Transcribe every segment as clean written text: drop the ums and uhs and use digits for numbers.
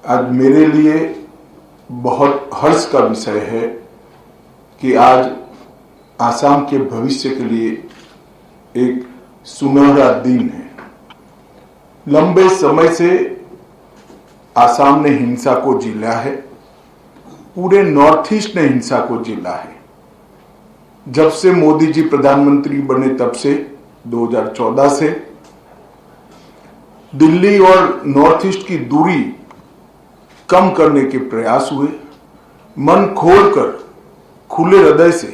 आज मेरे लिए बहुत हर्ष का विषय है कि आज आसाम के भविष्य के लिए एक सुनहरा दिन है। लंबे समय से आसाम ने हिंसा को झेला है, पूरे नॉर्थ ईस्ट ने हिंसा को झेला है। जब से मोदी जी प्रधानमंत्री बने तब से 2014 से दिल्ली और नॉर्थ ईस्ट की दूरी कम करने के प्रयास हुए। मन खोलकर खुले हृदय से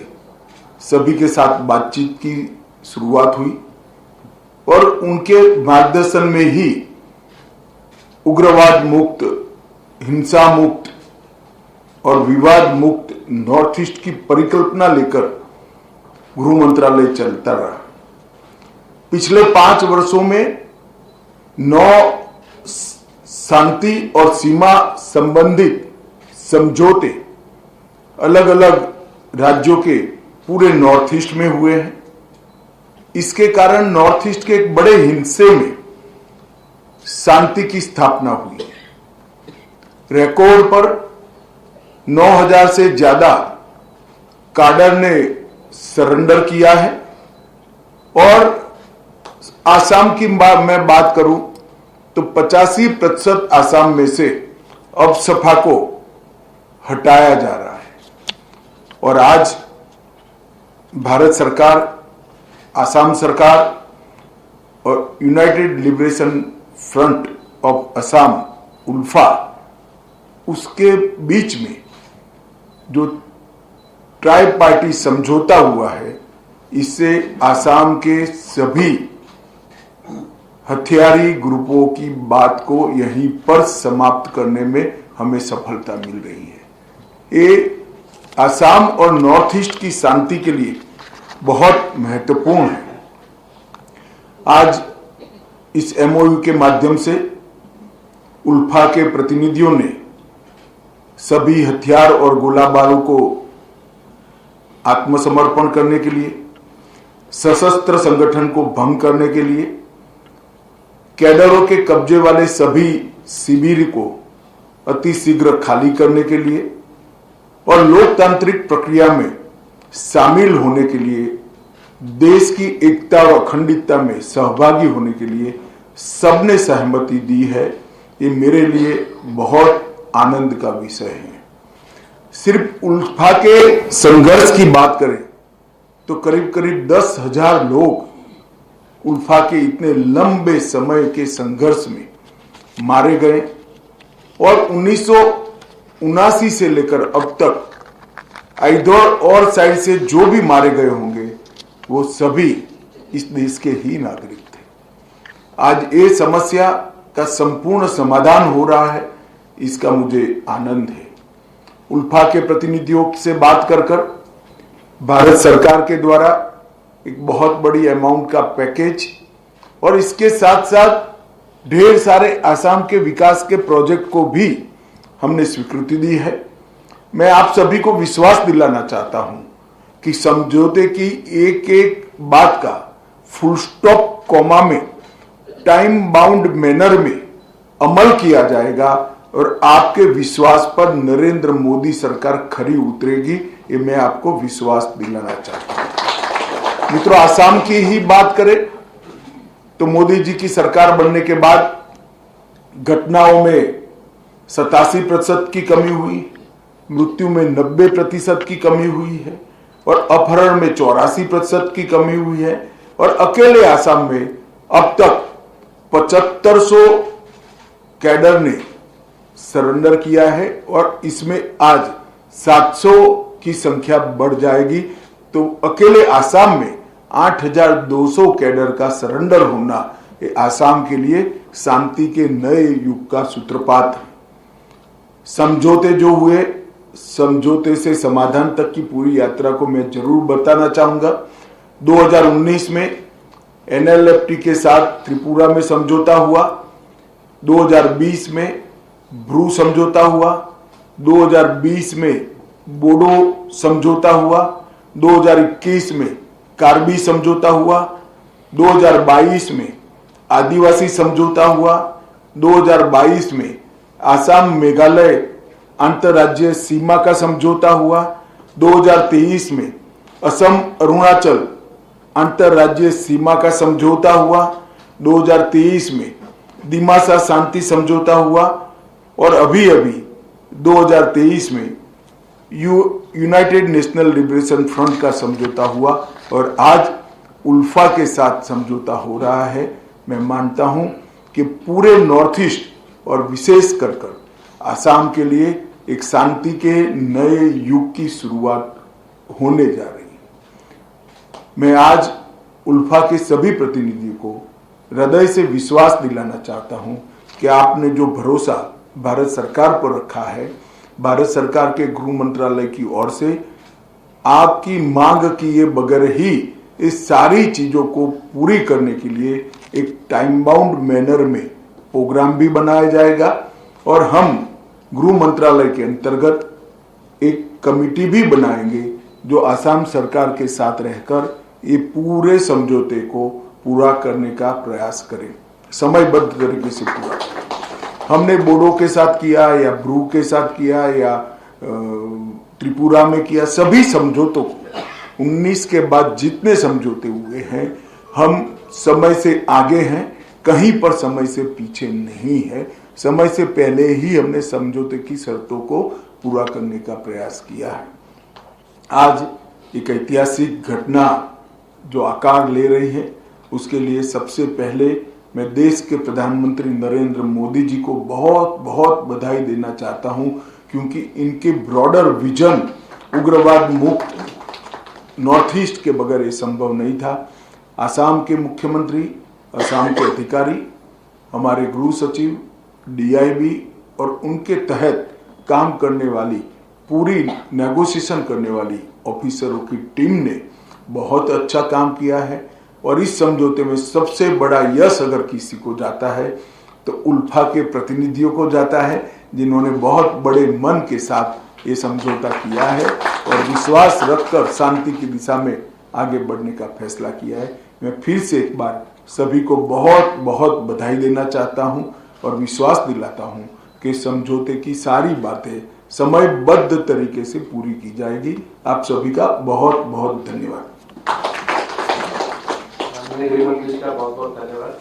सभी के साथ बातचीत की शुरुआत हुई और उनके मार्गदर्शन में ही उग्रवाद मुक्त, हिंसा मुक्त और विवाद मुक्त नॉर्थ ईस्ट की परिकल्पना लेकर गृह मंत्रालय चलता रहा। पिछले 5 वर्षों में 9 शांति और सीमा संबंधित समझौते अलग अलग राज्यों के पूरे नॉर्थ ईस्ट में हुए हैं। इसके कारण नॉर्थ ईस्ट के एक बड़े हिस्से में शांति की स्थापना हुई है। रिकॉर्ड पर 9000 से ज्यादा काडर ने सरेंडर किया है और आसाम की मैं बात करूं तो 85% आसाम में से अब सपा को हटाया जा रहा है और आज भारत सरकार, आसाम सरकार और united liberation front of Assam ULFA, उसके बीच में जो ट्राई पार्टी समझौता हुआ है, इससे आसाम के सभी हथियारी ग्रुपों की बात को यहीं पर समाप्त करने में हमें सफलता मिल रही है। ये आसाम और नॉर्थ ईस्ट की शांति के लिए बहुत महत्वपूर्ण है। आज इस एमओयू के माध्यम से उल्फा के प्रतिनिधियों ने सभी हथियार और गोला बारूद को आत्मसमर्पण करने के लिए, सशस्त्र संगठन को भंग करने के लिए, कैडरों के कब्जे वाले सभी शिविर को अतिशीघ्र खाली करने के लिए और लोकतांत्रिक प्रक्रिया में शामिल होने के लिए, देश की एकता और अखंडता में सहभागी होने के लिए सबने सहमति दी है। ये मेरे लिए बहुत आनंद का विषय है। सिर्फ उल्फा के संघर्ष की बात करें तो करीब करीब 10,000 लोग उल्फा के इतने लंबे समय के संघर्ष में मारे गए और 1979 से लेकर अब तक इधर और साइड से जो भी मारे गए होंगे वो सभी इस देश के ही नागरिक थे। आज ये समस्या का संपूर्ण समाधान हो रहा है, इसका मुझे आनंद है। उल्फा के प्रतिनिधियों से बात कर भारत सरकार के द्वारा एक बहुत बड़ी अमाउंट का पैकेज और इसके साथ साथ ढेर सारे आसाम के विकास के प्रोजेक्ट को भी हमने स्वीकृति दी है। मैं आप सभी को विश्वास दिलाना चाहता हूं कि समझौते की एक एक बात का फुल स्टॉप कॉमा में टाइम बाउंड मैनर में अमल किया जाएगा और आपके विश्वास पर नरेंद्र मोदी सरकार खरी उतरेगी, ये मैं आपको विश्वास दिलाना चाहता हूं। मित्रों, आसाम की ही बात करें तो मोदी जी की सरकार बनने के बाद घटनाओं में 87% की कमी हुई, मृत्यु में 90% की कमी हुई है और अपहरण में 84% की कमी हुई है और अकेले आसाम में अब तक 7500 कैडर ने सरेंडर किया है और इसमें आज 700 की संख्या बढ़ जाएगी। तो अकेले आसाम में 8200 कैडर का सरेंडर होना ये आसाम के लिए शांति के नए युग का सूत्रपात है। समझौते जो हुए, समझौते से समाधान तक की पूरी यात्रा को मैं जरूर बताना चाहूंगा। 2019 में एनएलएफटी के साथ त्रिपुरा में समझौता हुआ, 2020 में ब्रू समझौता हुआ, 2020 में बोडो समझौता हुआ, 2021 में कार्बी समझौता हुआ, 2022 में आदिवासी समझौता हुआ, 2022 में आसाम मेघालय अंतर्राज्यीय सीमा का समझौता हुआ। 2023 में असम अरुणाचल अंतर्राज्यीय सीमा का समझौता हुआ। 2023 में दिमासा शांति समझौता हुआ और अभी 2023 में यूनाइटेड नेशनल लिबरेशन फ्रंट का समझौता हुआ और आज उल्फा के साथ समझौता हो रहा है। मैं मानता हूं कि पूरे नॉर्थ ईस्ट और विशेष कर आसाम के लिए एक शांति के नए युग की शुरुआत होने जा रही है। मैं आज उल्फा के सभी प्रतिनिधियों को हृदय से विश्वास दिलाना चाहता हूं कि आपने जो भरोसा भारत सरकार पर रखा है, भारत सरकार के गृह मंत्रालय की ओर से आपकी मांग किए बगैर ही इस सारी चीजों को पूरी करने के लिए एक टाइम बाउंड मैनर में प्रोग्राम भी बनाया जाएगा और हम गृह मंत्रालय के अंतर्गत एक कमिटी भी बनाएंगे जो असम सरकार के साथ रहकर ये पूरे समझौते को पूरा करने का प्रयास करें, समयबद्ध तरीके से पूरा। हमने बोडो के साथ किया या ब्रू के साथ किया या त्रिपुरा में किया, सभी समझौतों को 19 के बाद जितने समझौते हुए हैं हम समय से आगे हैं, कहीं पर समय से पीछे नहीं है। समय से पहले ही हमने समझौते की शर्तों को पूरा करने का प्रयास किया है। आज एक ऐतिहासिक घटना जो आकार ले रही है, उसके लिए सबसे पहले मैं देश के प्रधानमंत्री नरेंद्र मोदी जी को बहुत बहुत बधाई देना चाहता हूं, क्योंकि इनके ब्रॉडर विजन उग्रवाद मुक्त नॉर्थ ईस्ट के बगैर ये संभव नहीं था। असम के मुख्यमंत्री, असम के अधिकारी, हमारे गृह सचिव, डीआईबी और उनके तहत काम करने वाली पूरी नेगोशिएशन करने वाली ऑफिसरों की टीम ने बहुत अच्छा काम किया है और इस समझौते में सबसे बड़ा यश अगर किसी को जाता है तो उल्फा के प्रतिनिधियों को जाता है, जिन्होंने बहुत बड़े मन के साथ ये समझौता किया है और विश्वास रखकर शांति की दिशा में आगे बढ़ने का फैसला किया है। मैं फिर से एक बार सभी को बहुत बहुत बधाई देना चाहता हूं और विश्वास दिलाता हूं कि समझौते की सारी बातें समयबद्ध तरीके से पूरी की जाएगी। आप सभी का बहुत बहुत धन्यवाद। गृह मंत्री का बहुत बहुत धन्यवाद।